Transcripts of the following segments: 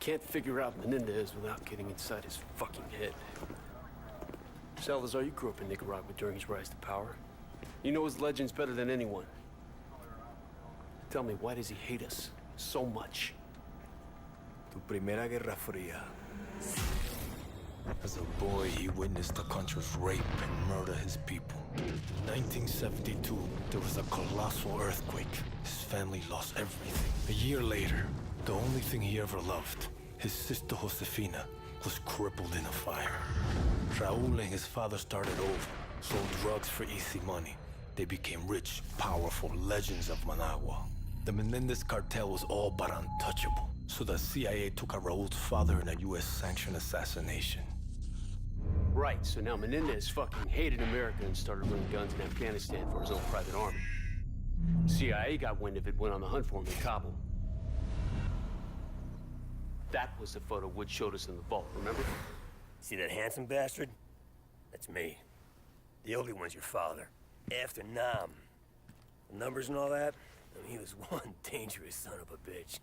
can't figure out Menendez without getting inside his fucking head. Salazar, you grew up in Nicaragua during his rise to power. You know his legends better than anyone. Tell me, why does he hate us so much? Tu primera guerra fría. As a boy, he witnessed the country's rape and murder his people. In 1972, there was a colossal earthquake. His family lost everything. A year later, the only thing he ever loved, his sister Josefina, was crippled in a fire. Raúl and his father started over, sold drugs for easy money. They became rich, powerful legends of Managua. The Menendez cartel was all but untouchable, so the CIA took out Raúl's father in a US-sanctioned assassination. Right, so now Menendez fucking hated America and started running guns in Afghanistan for his own private army. CIA got wind of it, went on the hunt for him in Kabul. That was the photo Wood showed us in the vault, remember? See that handsome bastard? That's me. The older one's your father. After Nam. The numbers and all that, I mean, he was one dangerous son of a bitch.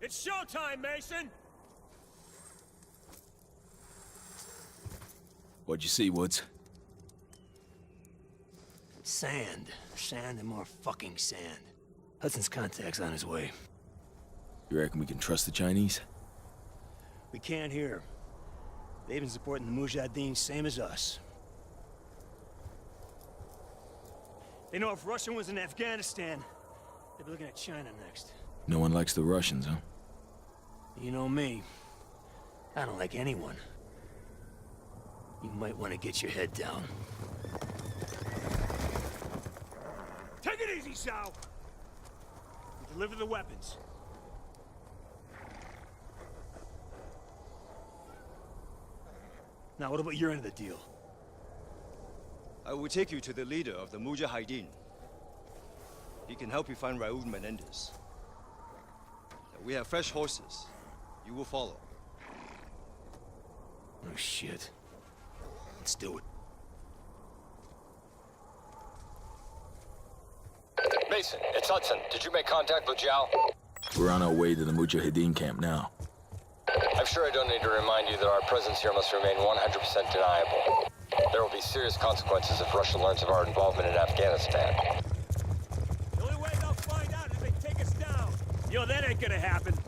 It's showtime, Mason! What'd you see, Woods? Sand. Sand and more fucking sand. Hudson's contact's on his way. You reckon we can trust the Chinese? We can't here. They've been supporting the Mujahideen same as us. They know if Russia was in Afghanistan, they'd be looking at China next. No one likes the Russians, huh? You know me. I don't like anyone. You might want to get your head down. Take it easy, Sal! We deliver the weapons. Now, what about your end of the deal? I will take you to the leader of the Mujahideen. He can help you find Raúl Menendez. We have fresh horses. You will follow. Oh, shit. Let's do it. Mason, it's Hudson. Did you make contact with Zhao? We're on our way to the Mujahideen camp now. I'm sure I don't need to remind you that our presence here must remain 100% deniable. There will be serious consequences if Russia learns of our involvement in Afghanistan. The only way they'll find out is they take us down. You know, that ain't gonna happen.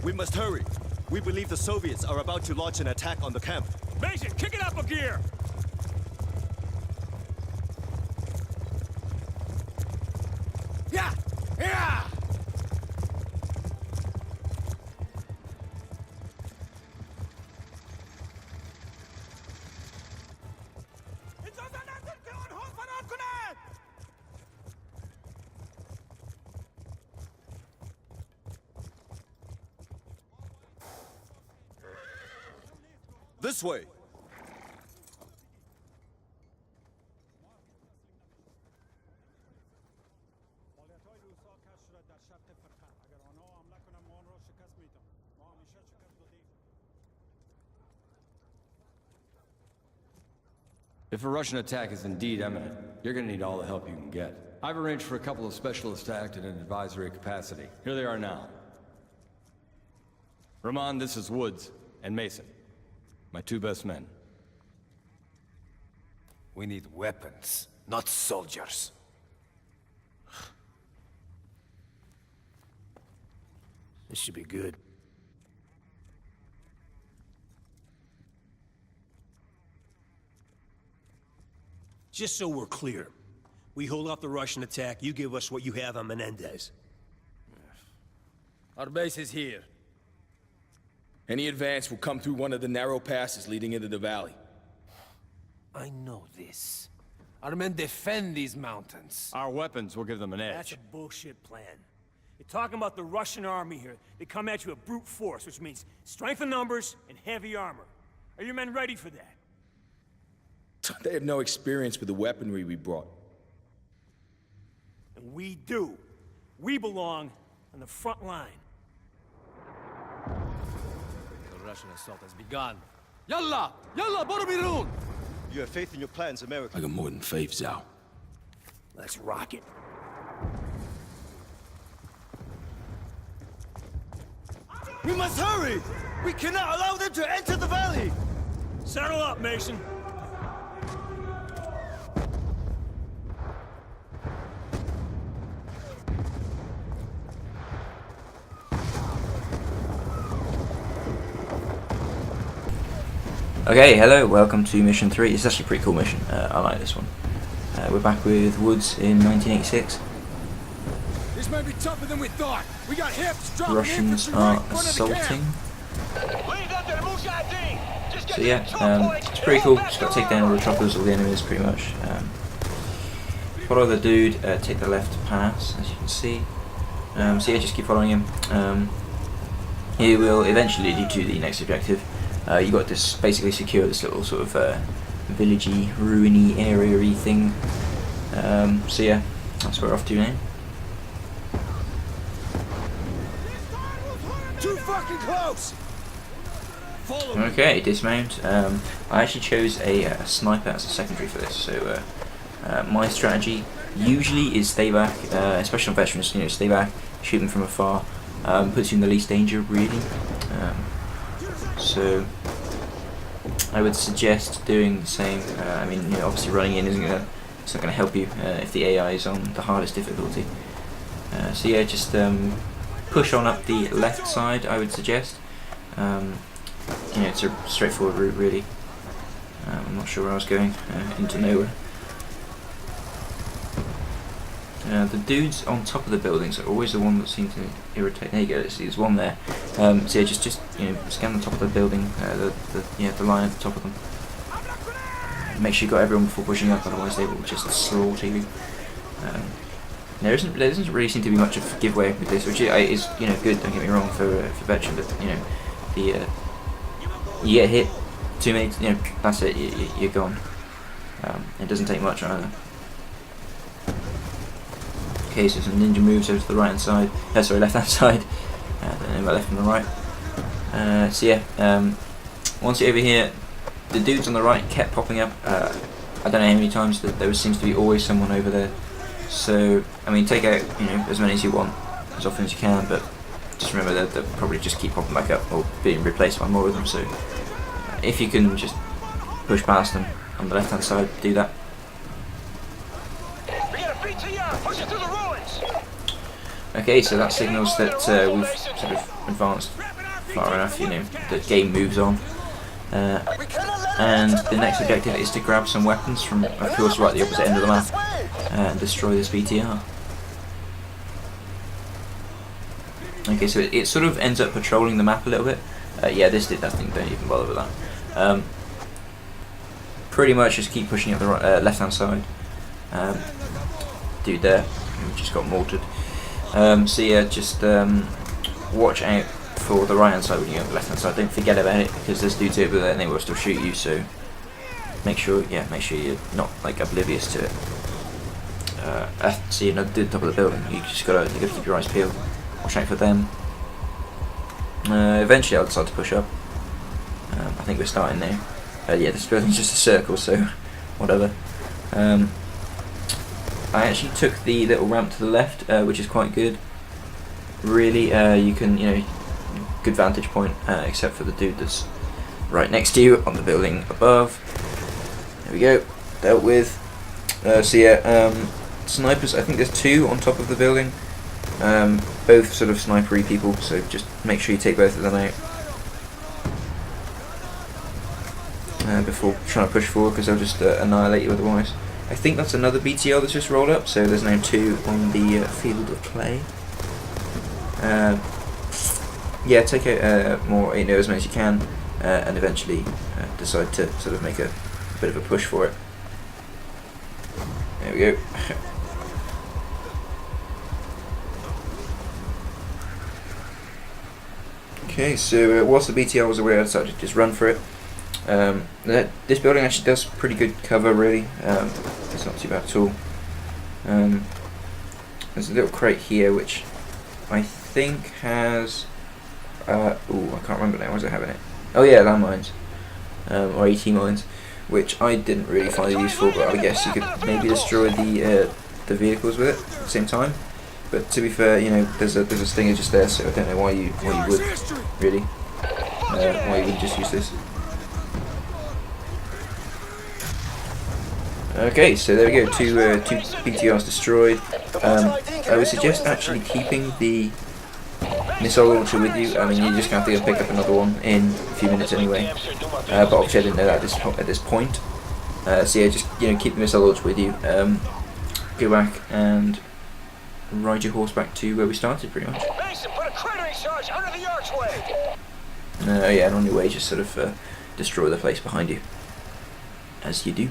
We must hurry. We believe the Soviets are about to launch an attack on the camp. Mason, kick it up a gear! Yeah! Yeah! This way! If a Russian attack is indeed imminent, you're gonna need all the help you can get. I've arranged for a couple of specialists to act in an advisory capacity. Here they are now. Rahman, this is Woods, and Mason. My two best men. We need weapons, not soldiers. This should be good. Just so we're clear, we hold off the Russian attack, you give us what you have on Menendez. Our base is here. Any advance will come through one of the narrow passes leading into the valley. I know this. Our men defend these mountains. Our weapons will give them an That's a edge. bullshit plan. You're talking about the Russian army here. They come at you with brute force, which means strength in numbers and heavy armor. Are your men ready for that? They have no experience with the weaponry we brought. And we do. We belong on the front line. The Russian assault has begun. Yalla! Yalla, Boromirun! You have faith in your plans, America. I got more than faith, Zhao. Let's rock it. We must hurry! We cannot allow them to enter the valley! Settle up, Mason. Okay, hello, welcome to Mission 3. It's actually a pretty cool mission. I like this one. We're back with Woods in 1986. This might be tougher than we thought. We got hips dropping Russians are assaulting. So yeah, it's pretty cool. Just got to take down all the choppers, all the enemies pretty much. Follow the dude, take the left pass, as you can see. So yeah, just keep following him. He will eventually lead you to the next objective. You got to basically secure this little sort of villagey, ruiny, area-y thing. So yeah, that's where we're off to now. Too fucking close. Okay, dismount. I actually chose a sniper as a secondary for this. So my strategy usually is stay back, especially on veterans. You know, stay back, shoot them from afar. Puts you in the least danger, really. So I would suggest doing the same. I mean, you know, obviously running in it's not gonna help you if the AI is on the hardest difficulty. So yeah, just push on up the left side, I would suggest. You know, it's a straightforward route, really. I'm not sure where I was going, into nowhere. The dudes on top of the buildings are always the one that seem to irritate. There you go. There's one there. So yeah, just you know, scan the top of the building, the line at the top of them. Make sure you got everyone before pushing up, otherwise they will just slaughter you. There doesn't really seem to be much of a giveaway with this, which is, you know, good. Don't get me wrong, for veteran, but you know, you get hit 2 minutes, you know, that's it. You're gone. It doesn't take much either. Okay, so some ninja moves over to the right hand side. Sorry, left hand side. I don't know about left and the right. So yeah, once you're over here, the dudes on the right kept popping up. I don't know how many times, that there seems to be always someone over there. So I mean, take out, you know, as many as you want, as often as you can, but just remember that they'll probably just keep popping back up or being replaced by more of them. So if you can just push past them on the left hand side, do that. Okay, so that signals that we've sort of advanced far enough, you know, the game moves on. And the next objective is to grab some weapons from, of course, right at the opposite end of the map and destroy this BTR. Okay, so it sort of ends up patrolling the map a little bit. Yeah, this did that thing, don't even bother with that. Pretty much just keep pushing up the right, left-hand side. Dude there, we just got mortared. So yeah, just watch out for the right hand side when you're on the left hand side. Don't forget about it, because there's dudes over there and they will still shoot you. So make sure you're not like oblivious to it. See another dude at the top of the building. You gotta keep your eyes peeled. Watch out for them. Eventually, I'll decide to push up. I think we're starting now. Yeah, this building's just a circle, so whatever. I actually took the little ramp to the left, which is quite good. Really, you can, you know, good vantage point, except for the dude that's right next to you on the building above. There we go, dealt with. So yeah, snipers, I think there's 2 on top of the building. Both sort of snipery people, so just make sure you take both of them out before trying to push forward, because they'll just annihilate you otherwise. I think that's another BTR that's just rolled up, so there's now 2 on the field of play. Yeah, take out more, you know, as many as you can, and eventually decide to sort of make a bit of a push for it. we go. Okay, so whilst the BTR was away, I decided to just run for it. This building actually does pretty good cover, really. It's not too bad at all. There's a little crate here which I think has... I can't remember now. What does it have in it? Oh yeah, landmines. Or AT mines, which I didn't really find it useful, but I guess you could maybe destroy the vehicles with it at the same time. But to be fair, you know, there's a stinger just there, so I don't know why you would really. Why you wouldn't just use this. Okay, so there we go. Two PTRs destroyed. I would suggest actually keeping the missile launcher with you. I mean, you're just going to have to go pick up another one in a few minutes anyway. But obviously I didn't know that at this point. So yeah, just keep the missile launcher with you. Go back and ride your horse back to where we started, pretty much. Mason, put a cratering charge under the archway. Yeah, and on your way, just sort of destroy the place behind you, as you do.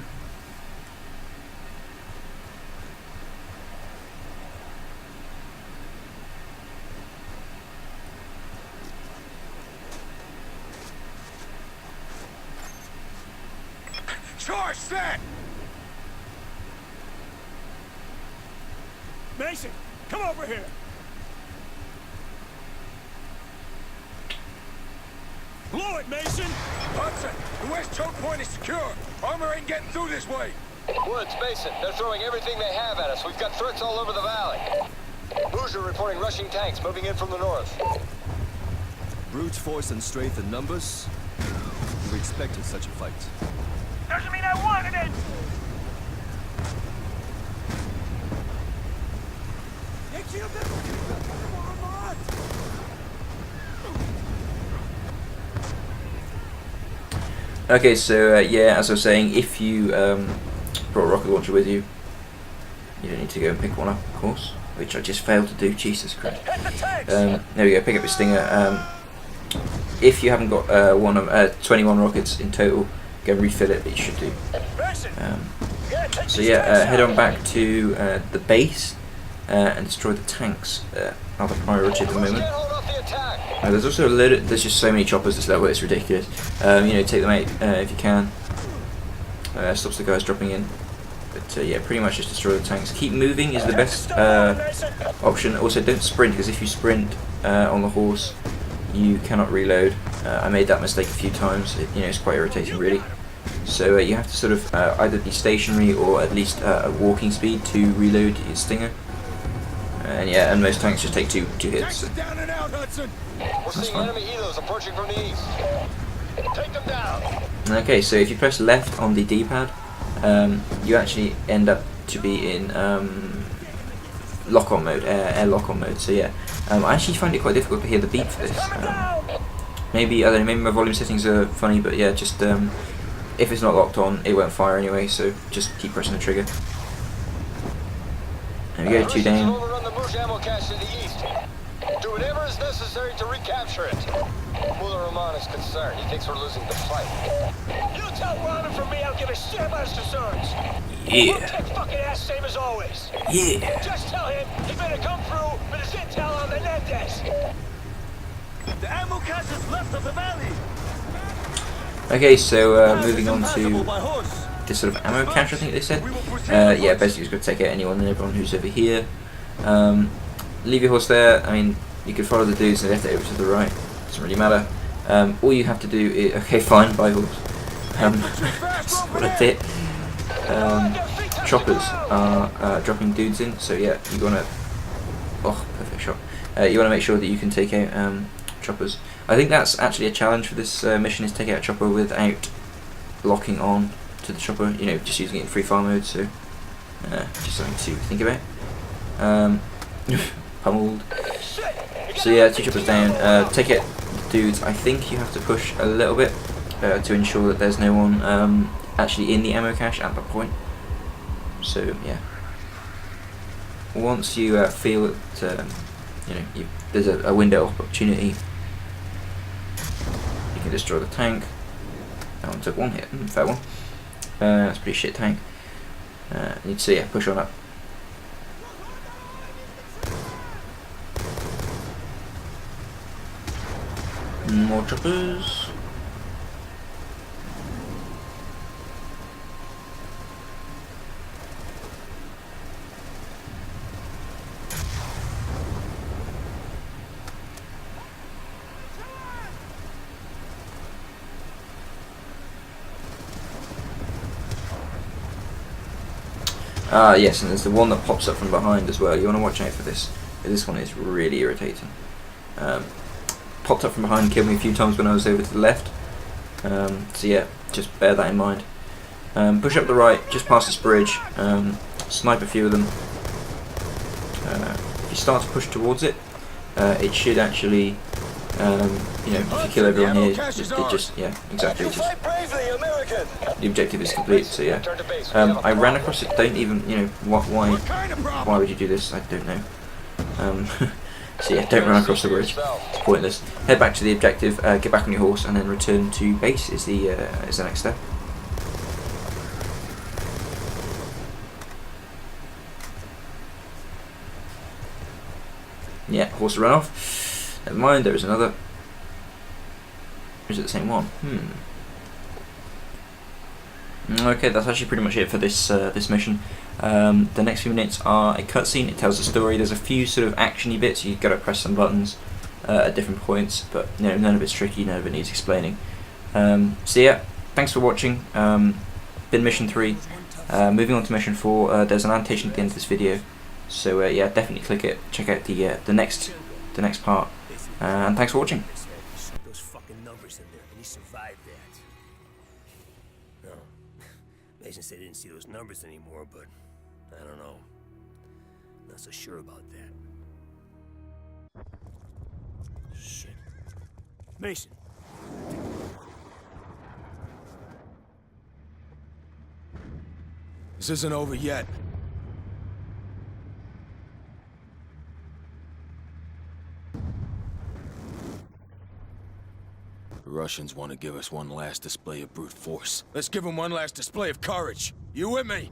Charge set! Mason, come over here! Blow it, Mason! Hudson, the west choke point is secure. Armor ain't getting through this way. Woods, Mason, they're throwing everything they have at us. We've got threats all over the valley. Boozer reporting rushing tanks moving in from the north. Brute force and strength in numbers? We expected such a fight. Doesn't mean I wanted it! Okay, so yeah, as I was saying, if you brought a rocket launcher with you, you don't need to go and pick one up, of course, which I just failed to do. Jesus Christ. There we go. Pick up your stinger. If you haven't got 21 rockets in total, go and refill it, but you should do. So yeah, head on back to the base and destroy the tanks. Are the priority at the moment. There's also there's just so many choppers this level, it's ridiculous. Take them out if you can. Stops the guys dropping in. But yeah, pretty much just destroy the tanks. Keep moving is the best option. Also, don't sprint, because if you sprint on the horse, you cannot reload. I made that mistake a few times. It's quite irritating, really. So you have to sort of either be stationary or at least at walking speed to reload your stinger. And yeah, and most tanks just take two hits. So. We're seeing enemy helos approaching from the east. Take them down. Okay, so if you press left on the D-pad, you actually end up to be in lock-on mode, air lock-on mode. So yeah, I actually find it quite difficult to hear the beep for this. Maybe I don't know, maybe my volume settings are funny, but yeah, just if it's not locked on, it won't fire anyway. So just keep pressing the trigger. There we go, 2 down. Overrun the Moose ammo cache to the east. Do whatever is necessary to recapture it. Mullah Rahman is concerned. He thinks we're losing the fight. You tell Rahman from me I'll give a shit about his concerns. Yeah. We'll kick fucking ass same as always. Yeah. Just tell him he better come through with his intel on Menendez. The ammo cache is left of the valley. Okay, so moving on to this sort of ammo cache, I think they said. Yeah, basically just got to take out anyone and everyone who's over here. Leave your horse there. I mean, you could follow the dudes and left it over to the right. Doesn't really matter. All you have to do is... Okay, fine, bye horse. That's what I did. Choppers are dropping dudes in, so yeah, you want to... Oh, perfect shot. You want to make sure that you can take out choppers. I think that's actually a challenge for this mission, is take out a chopper without locking on to the chopper, just using it in free fire mode, so just something to think about. Pummeled. So yeah, 2 choppers down. Take it, dudes. I think you have to push a little bit to ensure that there's no one actually in the ammo cache at that point. So yeah. Once you feel that there's a window of opportunity, you can destroy the tank. That one took 1 hit. Fair one. That's a pretty shit tank. You see, yeah, push on up. More choppers. Yes, and there's the one that pops up from behind as well. You want to watch out for this. This one is really irritating. Popped up from behind, killed me a few times when I was over to the left. So yeah, just bear that in mind. Push up the right, just past this bridge. Snipe a few of them. If you start to push towards it, it should actually, you know, if you kill everyone here, it just, yeah, exactly. Just, the objective is complete. So yeah, I ran across it. Don't even, you know, why would you do this? I don't know. So yeah, don't run across the bridge. It's pointless. Head back to the objective, get back on your horse, and then return to base is the next step. Yeah, horse run off. Never mind, there is another. Or is it the same one? Okay, that's actually pretty much it for this this mission. The next few minutes are a cutscene. It tells the story. There's a few sort of actiony bits. You've got to press some buttons at different points, but you know, none of it's tricky. None of it needs explaining. So yeah, thanks for watching. Been mission 3. Moving on to mission 4. There's an annotation at the end of this video. So yeah, definitely click it. Check out the next part. And thanks for watching. Those fucking numbers in there, and he survived that. No, Mason said he didn't see those numbers anymore, but I don't know. Not so sure about that. Shit. Mason. This isn't over yet. The Russians want to give us one last display of brute force. Let's give them one last display of courage. You with me?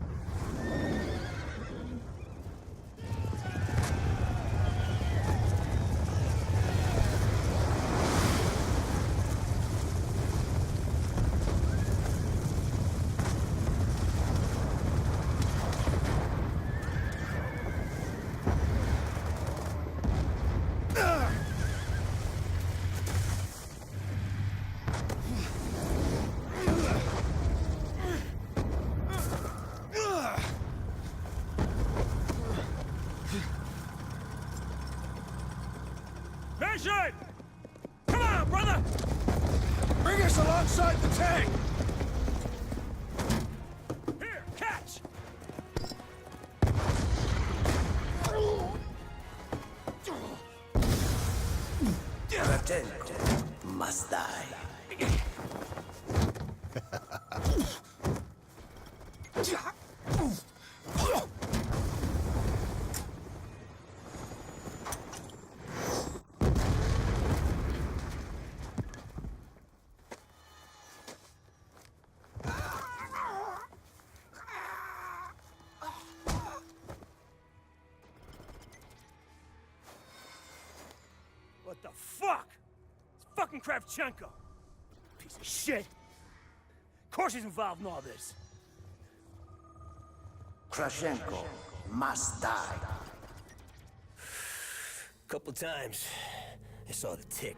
Come on, brother! Bring us alongside the tank! Here, catch! Kravchenko must die. What the fuck? It's fucking Kravchenko. Piece of shit. Of course he's involved in all this. Kravchenko must die. Couple times, I saw the tick.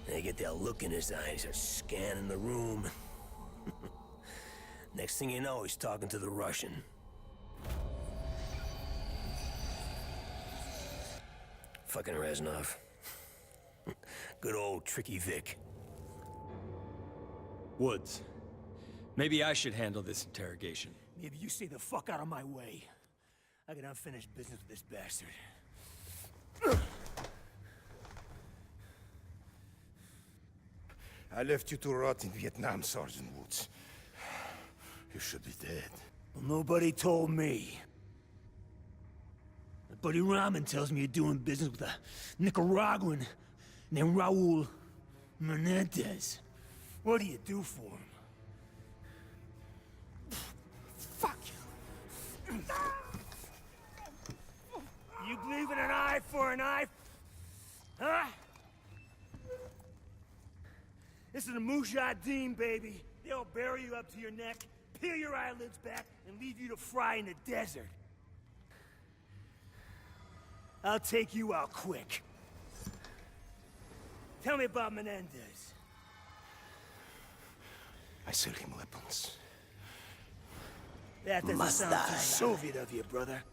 And I get that look in his eye, and he starts scanning the room. Next thing you know, he's talking to the Russian. Fucking Reznov. Good old Tricky Vic. Woods. Maybe I should handle this interrogation. Maybe you stay the fuck out of my way. I got unfinished business with this bastard. I left you to rot in Vietnam, Sergeant Woods. You should be dead. Well, nobody told me. My buddy Rahman tells me you're doing business with a Nicaraguan named Raul Menendez. What do you do for him? Fuck you. You believe in an eye for an eye? Huh? This is a Mujahideen, baby. They'll bury you up to your neck, peel your eyelids back, and leave you to fry in the desert. I'll take you out quick. Tell me about Menendez. I sell him weapons. That doesn't sound too Soviet of you, brother.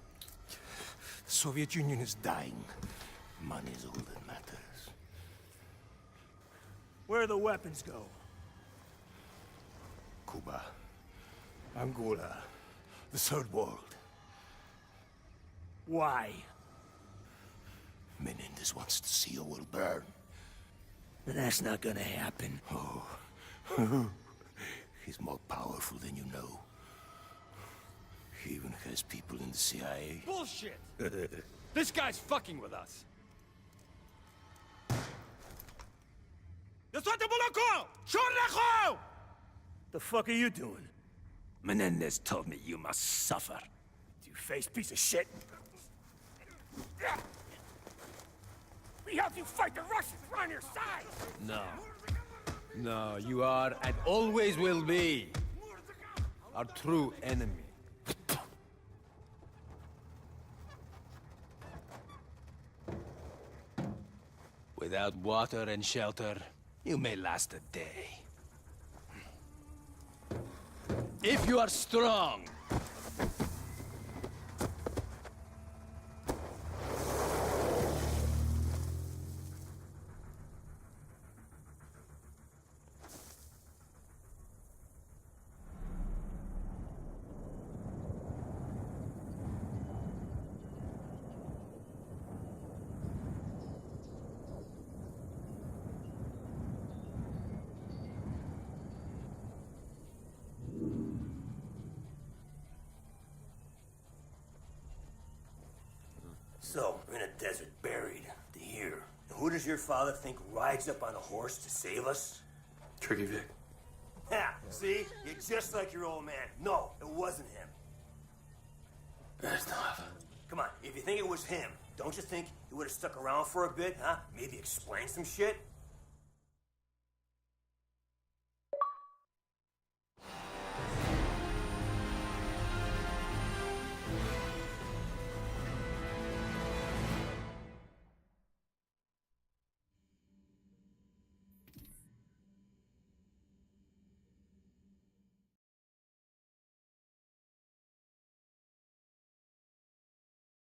The Soviet Union is dying. Money's all that matters. Where do the weapons go? Cuba, Angola, the Third World. Why? Menendez wants to see a world burn. But that's not gonna happen. Oh. He's more powerful than you know. He even has people in the CIA. Bullshit! This guy's fucking with us. The fuck are you doing? Menendez told me you must suffer. You face piece of shit. We helped you fight the Russians. We're on your side. No. No, you are and always will be our true enemy. Without water and shelter, you may last a day. If you are strong, So, we're in a desert, buried, to here. And who does your father think rides up on a horse to save us? Tricky Vic. Ha! See? You're just like your old man. No, it wasn't him. That's not. Come on, if you think it was him, don't you think he would have stuck around for a bit, huh? Maybe explain some shit?